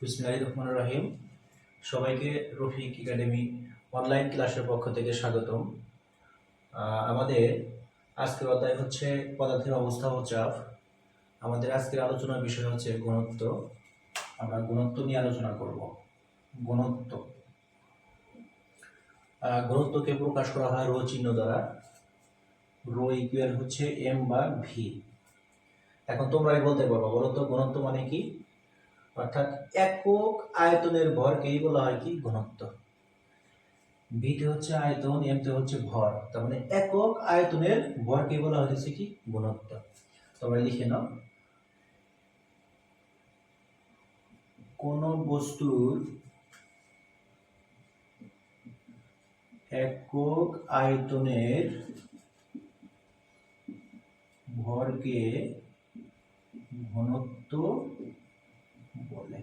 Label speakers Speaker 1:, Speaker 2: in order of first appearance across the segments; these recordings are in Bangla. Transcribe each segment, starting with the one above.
Speaker 1: বিসমিল্লাহির রহমানির রহিম। সবাইকে রফিক একাডেমি অনলাইন ক্লাসের পক্ষ থেকে স্বাগতম। আমাদের আজকের অধ্যায় হচ্ছে পদার্থের অবস্থা ও চাপ। আমাদের আজকের আলোচনার বিষয় হচ্ছে ঘনত্ব। আমরা ঘনত্ব নিয়ে আলোচনা করব। ঘনত্ব ঘনত্বকে প্রকাশ করা হয় রো চিহ্ন দ্বারা। রো ইকুয়াল হচ্ছে এম বা ভি। এখন তোমরাই বলতে পারবো, বলো তো ঘনত্ব মানে কি? অর্থাৎ একক আয়তনের ভরকেই বলা হয় কি? ঘনত্ব। ভিতে হচ্ছে আয়তন, এমতে হচ্ছে ভর, তার মানে একক আয়তনের ভরকে বলা হচ্ছে কি? ঘনত্ব। তোমরা লিখে নাও, কোন বস্তুর একক আয়তনের ভরকে ঘনত্ব বলে।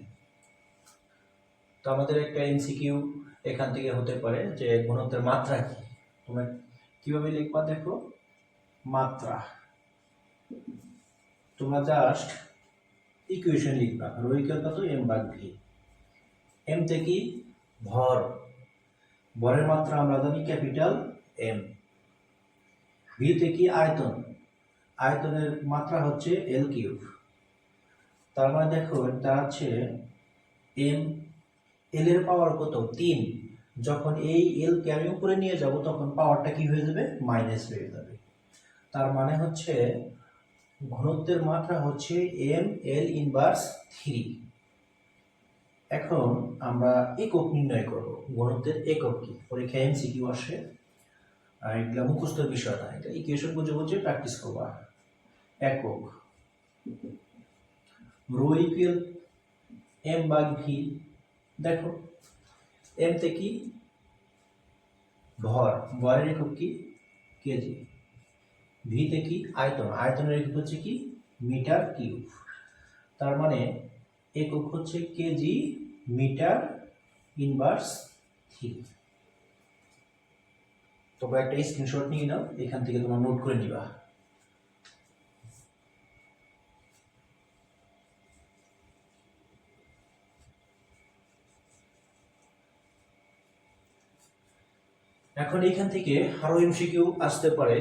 Speaker 1: তো আমাদের একটা এমসিকিউ এখান থেকে হতে পারে যে ঘনত্বের মাত্রা কি? তোমরা কিভাবে লিখবা দেখো, মাত্রা। তোমরা জাস্ট ইকুয়েশন লিখবা, রো ইকুয়াল কত? এম ভাগ ভি। এম তে কি? ভর। ভরের মাত্রা আমরা জানি ক্যাপিটাল এম। ভি তে কি? আয়তন। আয়তনের মাত্রা হচ্ছে এল কিউব। তার মানে দেখো এটা হচ্ছে এম। এল এর পাওয়ার কত? 3। যখন এই এল কে আমি উপরে নিয়ে যাব তখন পাওয়ারটা কি হয়ে যাবে? মাইনাস হয়ে যাবে। তার মানে হচ্ছে ঘনত্বের মাত্রা হচ্ছে এম এল ইনভার্স 3। এখন আমরা একক নির্ণয় করব। ঘনত্বের একক কি? পরীক্ষায় এমসিকিউ আসে, আর এগুলা মুখস্থের বিষয় না, এটা ইকুয়েশন বুঝে বুঝে প্র্যাকটিস করবা। একক রো ইকুয়াল এম ভাগ ভি। দেখো এম তে কি? ভর। ভরের একক কি? কেজি। ভি তে কি? আয়তন। আয়তনের একক হচ্ছে কি? Metre cube. তার মানে একক হচ্ছে কেজি মিটার ইনভার্স 3। তোমরা একটা স্ক্রিনশট নিয়ে নাও, এখান থেকে তোমরা নোট করে নিবা। এখন এখান থেকে আরো এমসিকিউ আসতে পারে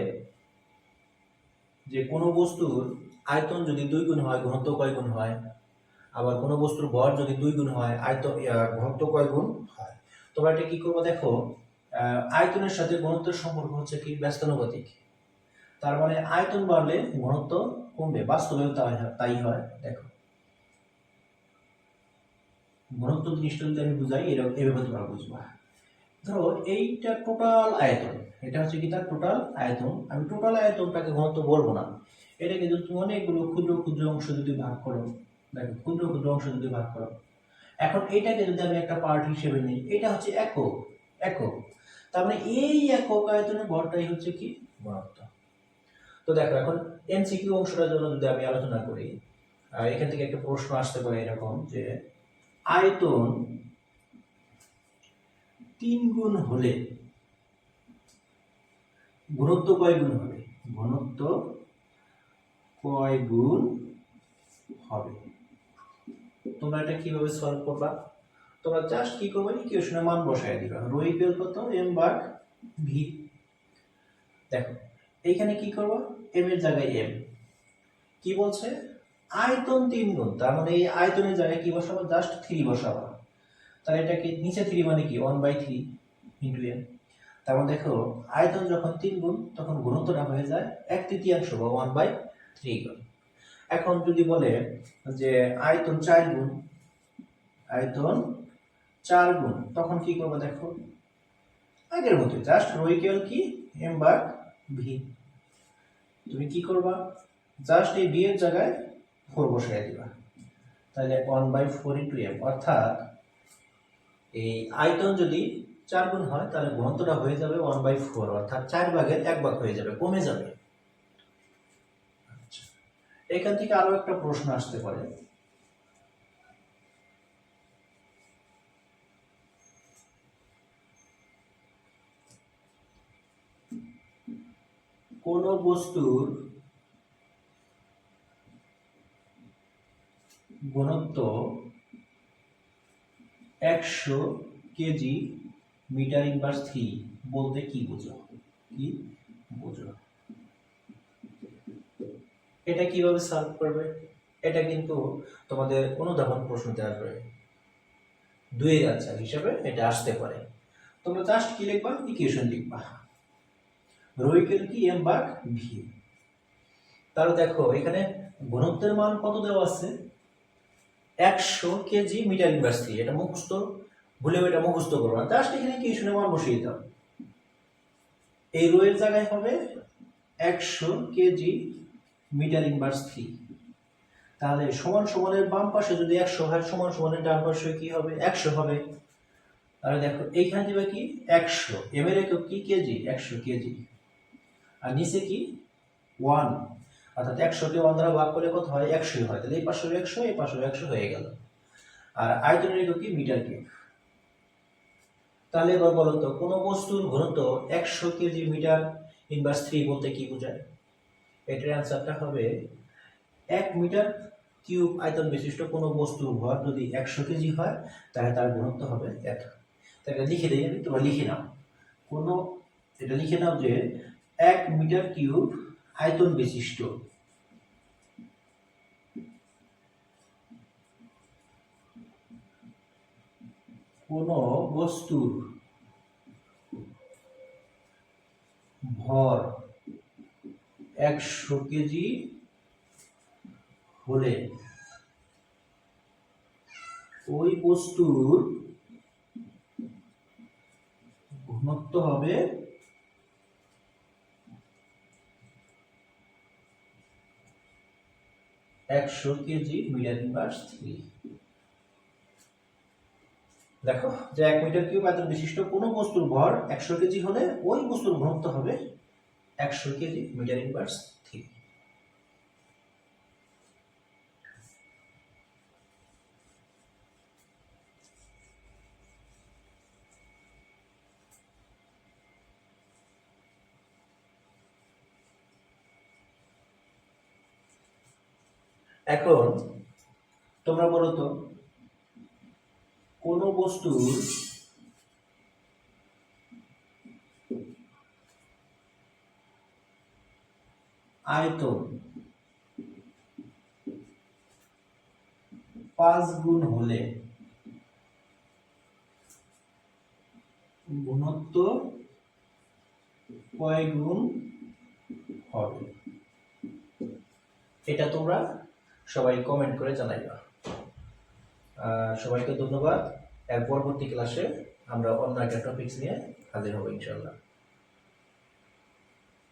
Speaker 1: যে কোনো বস্তুর আয়তন যদি 2 গুণ হয় ঘনত্ব কয় গুণ হয়? আবার কোনো বস্তুর ভর যদি 2 গুণ হয় ঘনত্ব কয় গুণ হয়? তোমরা এটা কি করবো দেখো, আয়তনের সাথে ঘনত্বের সম্পর্ক হচ্ছে কি? ব্যস্তানুপাতিক। তার মানে আয়তন বাড়লে ঘনত্ব কমবে, বাস্তবে তাই হয়। দেখো ঘনত্ব জিনিসটা যদি আমি বুঝাই এভাবে তোমরা বুঝবা। ধরো এইটা টোটাল আয়তন, এটা হচ্ছে কি? তার টোটাল আয়তন। আমি টোটাল আয়তনটাকে ঘনত্ব বলবো না, এটাকে যদি তুমি অনেকগুলো ক্ষুদ্র ক্ষুদ্র অংশ যদি ভাগ করো, দেখো ক্ষুদ্র ক্ষুদ্র অংশ যদি ভাগ করো, এখন এটাকে যদি আমি একটা পার্ট হিসেবে নিই, এটা হচ্ছে একক। একক, তার মানে এই একক আয়তনের ভরটাই হচ্ছে কি? ঘনত্ব। তো দেখো এখন এমসিকিউ অংশটার জন্য যদি আমি আলোচনা করি, এখান থেকে একটা প্রশ্ন আসতে পারে এরকম যে আয়তন 3 গুণ হলে ঘনত্ব কয় গুণ হবে? ঘনত্ব কয় গুণ হবে? তোমরা এটা কিভাবে সলভ করবা? তোমরা জাস্ট কি করবে? ইকুয়েশনের মান বসায় দিবা। রো ইকুয়াল কত? এম ভাগ ভি। দেখো এইখানে কি করব? এম এর জায়গায় এম। কি বলছে? আয়তন 3 গুণ, তার মানে এই আয়তনের জায়গায় কি বসাবো? জাস্ট 3 বসাবো। তাহলে এটা কি নিচে 3 মানে কি? 1/3 ইনটু এম। তার মানে দেখো আয়তন যখন 3 গুণ তখন ঘনত্বটা হয়ে যায় 1/3 বা 1/3 গুণ। এখন যদি বলে যে আয়তন 4 গুণ, আয়তন 4 গুণ, তখন কি করবো? দেখো আগের মতো জাস্ট রো ইকুয়াল কি? এম ভাগ ভি। তুমি কি করবা? জাস্ট এই ভি এর জায়গায় 4 বসাই দিবা। তাহলে 1/4 ইনটু এম, অর্থাৎ এই আয়তন যদি 4 গুণ হয় তাহলে ঘনত্বটা হয়ে যাবে 1/4, অর্থাৎ 4 ভাগের 1 ভাগ হয়ে যাবে, কমে যাবে। আচ্ছা, এখান থেকে আরো একটা প্রশ্ন আসতে পারে, কোন বস্তুর ঘনত্ব 100 কেজি মিটার ইনভার্স 3 বলতে কি বোঝো? কি বোঝো? এটা কিভাবে সলভ করবে? এটা কিন্তু তোমাদের অনুধাবন প্রশ্নতে আসবে, 2 এর আনসার হিসেবে এটা আসতে পারে। তোমরা জাস্ট কি লিখবা? ইকুয়েশন লিখবা, রো ইকুয়াল কি m ভাগ v। তাহলে দেখো এখানে ঘনত্বের মান কত দেওয়া আছে? 100 কেজি মিটার ইনভার্স 3। এটা মুখস্থ ভুলেও এটা মুখস্থ করো না, জাস্ট এখানে ইকুয়েশনের মান বসিয়ে দাও। এই রো এর জায়গায় হবে 100 কেজি মিটার ইনভার্স 3। তাহলে সমান সমানের বাম পাশে যদি 100 হয়, সমান সমানের ডান পাশে কি হবে? 100 হবে। তাহলে দেখো এইখানে দিবে কি 100, এম এর একক কি? KG, 100 KG. আর নিচে কি 1, অর্থাৎ 100 কে 1 দ্বারা ভাগ করলে কত হয়? 100 হয়। তাহলে এই পাশে 100, এই পাশে 100 হয়ে গেল। আর আয়তনের একক কি? Metre cube. তাহলে এবার বলো তো কোন বস্তুর ঘনত্ব 100 কেজি মিটার ইনভার্স 3 বলতে কি বোঝায়? এটার অ্যান্সারটা হবে 1 মিটার কিউব আয়তন বিশিষ্ট কোন বস্তুর ভর যদি 100 কেজি হয়, তাহলে তার ঘনত্ব হবে এত। তাহলে লিখে দেই আমি, তোমরা লিখে নাও। এটা লিখে নাও যে 1 মিটার কিউব আয়তন বিশিষ্ট কোন বস্তুর ভর 100 কেজি হলে ওই বস্তুর ঘনত্ব হবে 100 কেজি মিটার ইনভার্স 3। দেখো যে 1 মিটার কিউব আয়তন বিশিষ্ট কোন বস্তুর ভর 100 কেজি হলে ওই বস্তুর ঘনত্ব হবে 100 কেজি মিটার ইনভার্স 3। এখন তোমরা বলো তো কোন বস্তুর আয়তন 5 গুণ হলে ঘনত্ব কয় গুণ হবে? এটা তোমরা সবাই কমেন্ট করে জানাইবা। সবাইকে ধন্যবাদ। এর পরবর্তী ক্লাসে আমরা অন্য একটা টপিকস নিয়ে হাজির হব ইনশাআল্লাহ।